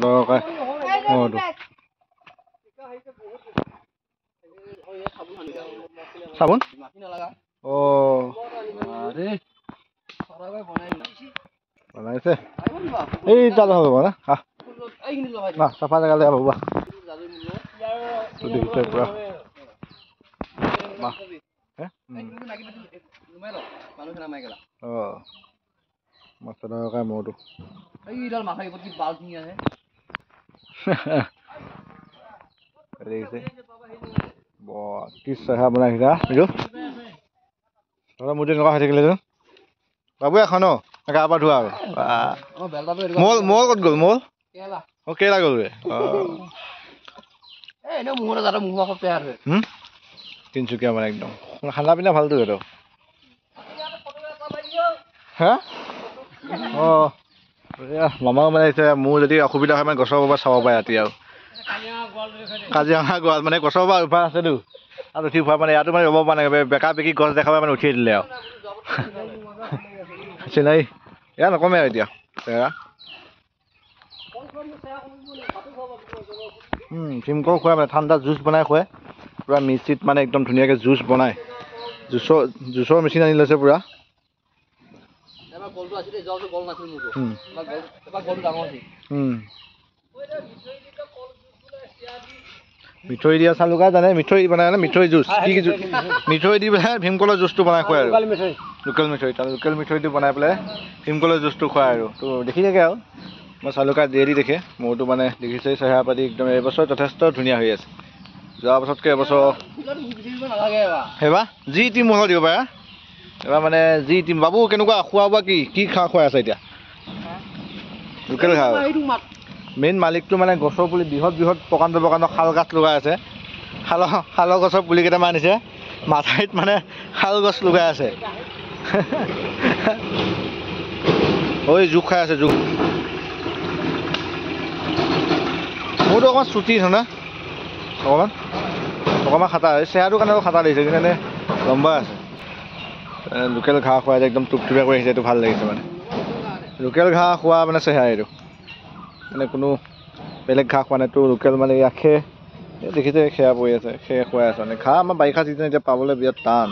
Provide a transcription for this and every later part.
টকাকৈ মহটো চাবোন বনাইছে এই তাত হ'ব না চাফা জেগালৈ হ'ব দেখিছে পুৰা মাছ টকাকৈ মহটো দেখিছে কি চেহেৰা বনাইছা এইটো মোৰ এনেকুৱা হৈ থাকিলে জানো বাবু এখন গা পা ধোৱা আৰু মল মল ক'ত গ'ল মল কেইটা গ'লগৈ তিনিচুকীয়া মানে একদম খানা পিনা ভালতো এইটো হা অঁ মামাও মানে মোৰ যদি অসুবিধা হয় মানে গছৰ পৰা চাব পাৰে ৰাতি আৰু কাজিৰঙা গোৱাল মানে গছৰ পৰা উঠা আছেতো তাত উঠি উঠা মানে ইয়াতো মানে ৰ'ব পৰা নাই বেকা বেকি গছ দেখা পাই মানে উঠিয়ে দিলে আৰু চিনাই এয়া নকমে আৰু এতিয়া ভীমকল খুৱাই মানে ঠাণ্ডা জুচ বনাই খুৱাই পূৰা মিক্সিত মানে একদম ধুনীয়াকৈ জুচ বনাই জুচৰ মেচিন আনি লৈছে পূৰা মিঠৈ দিয়া চালুকা জানে মিঠৈ বনাই মানে মিঠৈ জুচ কি কি জুচ মিঠৈ দি পেলাই ভীমকলৰ জুচটো বনাই খুৱাই আৰু লোকেল মিঠৈ তাৰ লোকেল মিঠৈটো বনাই পেলাই ভীমকলৰ জুচটো খুৱাই আৰু তো দেখি থাকে আৰু মই চালুকা দিয়ে দি দেখে মোৰতো মানে দেখিছে চেহেৰা পাতি একদম এইবছৰ যথেষ্ট ধুনীয়া হৈ আছে যোৱা বছৰতকৈ এবছৰ সেইবাৰ যি টিম মহল দিব পাৰে এবাৰ মানে যি টিম বাবু কেনেকুৱা খোৱা বোৱা কি খুৱাই আছে এতিয়া লোকেল ঘাঁহ মেইন মালিকটো মানে গছৰ পুলি বৃহৎ প্ৰকাণ্ড শাল গছ লগাই আছে শালৰ গছৰ পুলি কেইটামান আনিছে মাথাইত মানে শাল গছ লগাই আছে ঐ জোক খাই আছে জোক মোৰতো অকণমান চুটি না অকণমান খাটা চেহেৰাটোৰ কাৰণে খাটা দিছে কিন্তু এনে লম্বা আছে লোকেল ঘাঁহ খোৱা যে একদম টুপটুপীয়া কৰি আহিছে এইটো ভাল লাগিছে মানে লোকেল ঘাঁহ খোৱা মানে চেহেৰা এইটো মানে কোনো বেলেগ ঘাঁহ খোৱা নাইতো লোকেল মানে খে দেখিছে খেয়া পৰি আছে খে খুৱাই আছে মানে ঘাঁহ আমাৰ বাৰিষা চিজন এতিয়া পাবলৈ বিৰাট টান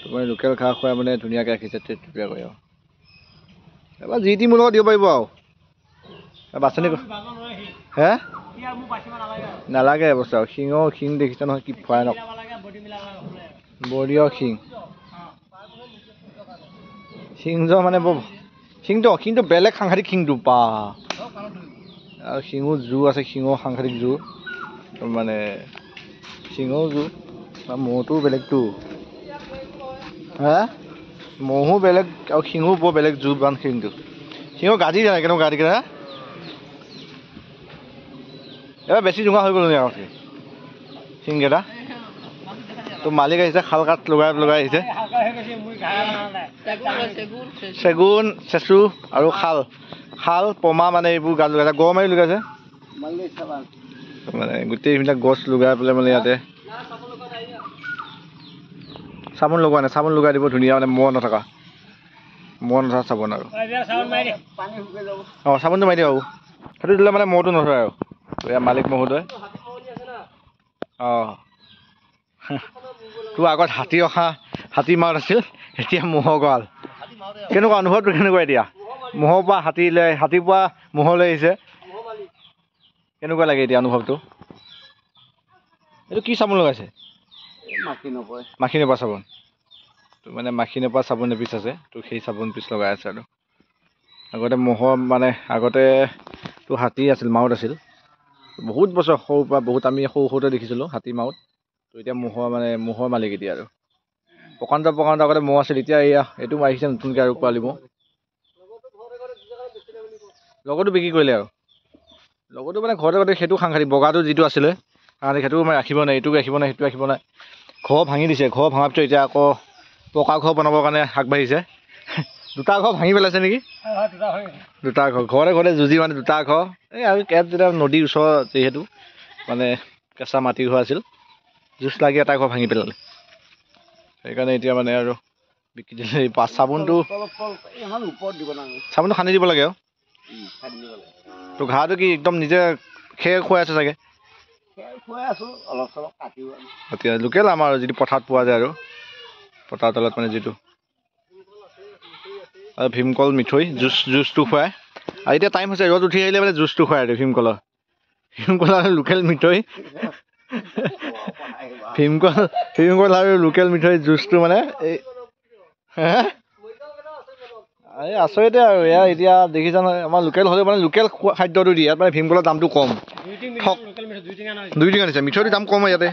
তোমাৰ লোকেল ঘাঁহ খুৱাই মানে ধুনীয়াকৈ ৰাখিছে টুপটুপীয়া কৰি আৰু এবাৰ যি টি মোৰ লগত দিব পাৰিব আৰু বাছনি হে নালাগে অৱস্থা আৰু শিং দেখিছে নহয় কি ভয়ানক বৰিয়ৰ শিংটো মানে বৰ শিংটো বেলেগ সাংঘাতিক শিংটো পা আৰু শিঙো জোৰ আছে শিঙৰ সাংঘাতিক জোৰ মানে শিঙৰ জোৰ মহটোও বেলেগটো হা মহো বেলেগ আৰু শিঙো বৰ বেলেগ জোৰ বান শিংটো শিঙৰ গাজি জানে কেনেকুৱা গাজি কেনে এবাৰ বেছি জোঙা হৈ গ'ল নি আৰু শিংকেইটা তো মালিক আহিছে খাল কাঠ লগাই আহিছে চেগুন চেচু আৰু শাল পমা মানে এইবোৰ গাছ লগাইছে গড় মাৰি লগাইছে মানে গোটেইবিলাক গছ লগাই পেলাই মানে ইয়াতে চাবোন লগোৱা নাই চাবোন লগাই দিব ধুনীয়া মানে মহ নথকা চাবোন আৰু অঁ চাবোনটো মাৰি দিওঁ সেইটো দিলে মানে মহটো নধৰে আৰু এয়া মালিক মহোদয় অঁ তোৰ আগত হাতী মাত আছিল এতিয়া মহৰ গঁৰাল কেনেকুৱা অনুভৱটো কেনেকুৱা এতিয়া মহৰ পৰা হাতীৰ পৰা মহলৈ আহিছে কেনেকুৱা লাগে এতিয়া অনুভৱটো এইটো কি চাবোন লগাইছে মাখি নপৰা চাবোন তো মানে মাখি নপৰা চাবোন এপিচ আছে তো সেই চাবোন পিচ লগাই আছে আৰু আগতে মহৰ মানে আগতে তো হাতী আছিল মাউত আছিল বহুত বছৰ সৰুৰ পৰা বহুত আমি সৰুতে দেখিছিলোঁ হাতী মাউত তো এতিয়া মহৰ মালিক এতিয়া আৰু প্ৰকাণ্ড আগতে মহ আছিল এতিয়া এইটো আহিছে নতুনকৈ আৰু পোৱালি মহ লগতো বিক্ৰী কৰিলে আৰু লগতো মানে ঘৰতে সেইটো সাংঘাতিক বগাটো যিটো আছিলে সেইটো মানে ৰাখিব নাই এইটো ৰাখিব নাই সেইটো ৰাখিব নাই ঘৰ ভাঙি দিছে ঘৰ ভঙাৰ পিছত এতিয়া আকৌ পকা ঘৰ বনাবৰ কাৰণে আগবাঢ়িছে দুটা ঘৰ ভাঙি পেলাইছে নেকি দুটা ঘৰতে যুঁজি মানে দুটা ঘৰ এই আৰু ইয়াত যেতিয়া নদীৰ ওচৰ যিহেতু মানে কেঁচা মাটি ঘৰ আছিল জুচ লাগি এটা ঘৰ ভাঙি পেলালে সেইকাৰণে এতিয়া মানে আৰু বিক্ৰী দিলে চাবোনটো সানি দিব লাগে আৰু তো ঘাঁহটো কি একদম নিজে খেৰ খুৱাই আছে চাগে? খুৱাই আছোঁ অলপ চলপ কাটিও এতিয়া লোকেল আমাৰ যিটো পথাৰত পোৱা যায় আৰু পথাৰ তলত মানে যিটো আৰু ভীমকল মিঠৈ জুচটো খুৱাই। আৰু এতিয়া টাইম হৈছে ৰ'দ উঠি আহিলে মানে জুচটো খুৱাই আৰু ভীমকলৰ আৰু লোকেল মিঠৈ ভীমকল আৰু লোকেল মিঠৈ জুচটো মানে এই এই আচৰিতে আৰু এয়া এতিয়া দেখিছা নহয় আমাৰ লোকেল হ'লেও মানে লোকেল খাদ্যটো দিয়ে ইয়াত মানে ভীমকলৰ দামটো কম। দুই টিং আনিছে মিঠৈটোৰ দাম কম ইয়াতে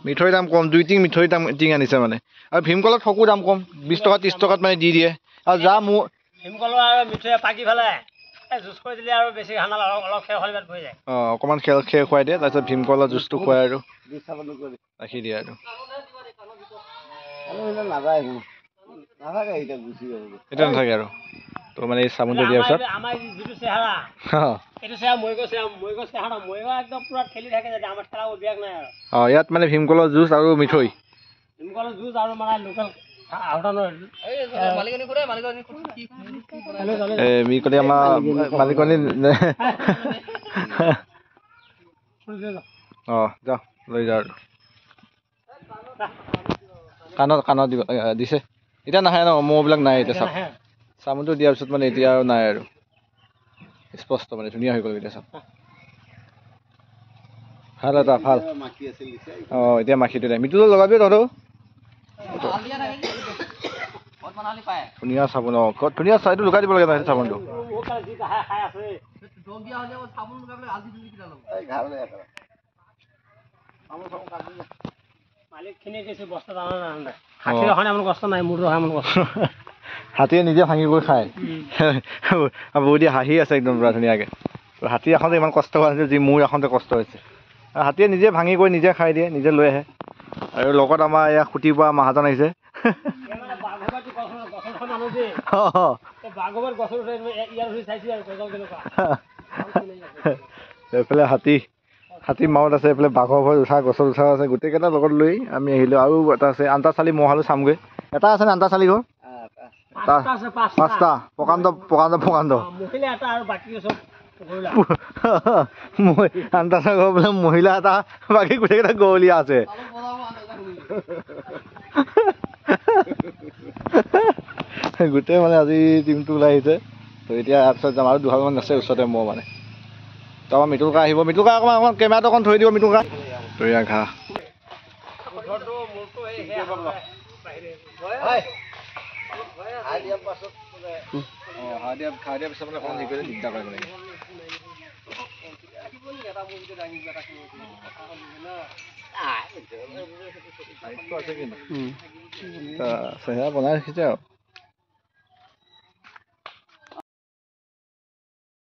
মিঠৈৰ দাম কম 2 টিং মিঠৈৰ দাম টিং আনিছে মানে আৰু ভীমকলত ঠকো দাম কম 20 টকা 30 টকাত মানে দি দিয়ে আৰু যা মোৰ ভীমকলৰ আৰু মিঠৈ পাকি ফেলে জুচ কৰি দিলে আৰু বেছি ঠাণ্ডা অলপ খেৰ খোৱাই হৈ যায়। অকণমান খেৰ খুৱাই দিয়ে তাৰপিছত ভীমকলৰ জুচটো খুৱাই আৰু ৰাখি দিয়ে আৰু এতিয়া নাথাকে আৰু তো মানে এই চাবোনটো দিয়াৰ পিছত আমাৰ যিটো চেহেৰা এইটো চেহেৰা মৰিগৰ চেহেৰা মৰিগৰ একদম পুৰা ঠেলি থাকে যাতে আমাৰ ঠেলা অভ্যাস নাই আৰু ইয়াত মানে ভীমকলৰ জুচ আৰু মিঠৈ ভীমকলৰ জুচ আৰু মানে লোকেল মিকলি আমাৰ মালিকনী যাওঁ লৈ যাওঁ আৰু কাণত দিব দিছে এতিয়া নাহে ন মহবিলাক নাই এতিয়া চাবোনটো দিয়াৰ পিছত মানে এতিয়া আৰু নাই আৰু স্পষ্ট মানে ধুনীয়া হৈ গ'ল এতিয়া চাব ভাল এটা ভাল এতিয়া মাখিটো নাই মিঠুটো লগাবি তহঁতেও ধুনীয়া চাবোন ধুনীয়া এইটো লগাই দিব লাগে তাই চাবোনটো হাতীয়ে নিজে ভাঙি কৰি খায় বহুত হাঁহি আছে একদম পুৰা ধুনীয়াকে হাতী এখনতে ইমান কষ্ট হোৱা নাছিল যি মোৰ এখনতে কষ্ট হৈছে হাতীয়ে নিজে ভাঙি কৰি নিজে খাই দিয়ে নিজে লৈ আহে আৰু লগত আমাৰ এয়া খুটি পৰা মাহাজন আহিছে এইফালে হাতী মাউত আছে এইফালে বাঘৰ ভয় উঠা গছত উঠা আছে গোটেইকেইটা লগত লৈ আমি আহিলোঁ আৰু এটা আছে আন্তাচালি মহালো চামগৈ এটা আছে নে আন্তাচালি ঘৰ পাঁচটা প্ৰকাণ্ড আন্তাচালি ঘৰ বোলে মহিলা এটা বাকী গোটেইকেইটা গৱলীয়া আছে গোটেই মানে আজি টিমটো ওলাই আহিছে তো এতিয়া ইয়াৰ পিছত যাম আৰু দুহালমান আছে ওচৰতে মোৰ মানে তাৰপৰা মিতুলকা আহিব মিতুলকা অকণমান কেমেৰাটো অকণ থৈ দিব মিতুলকা তো এয়া ঘাঁহ খাই দিয়াৰ পিছত মানে অকণমান হেৰি কৰিলে দিগদাৰ কৰে মানে চেহেৰা বনাই ৰাখিছে আৰু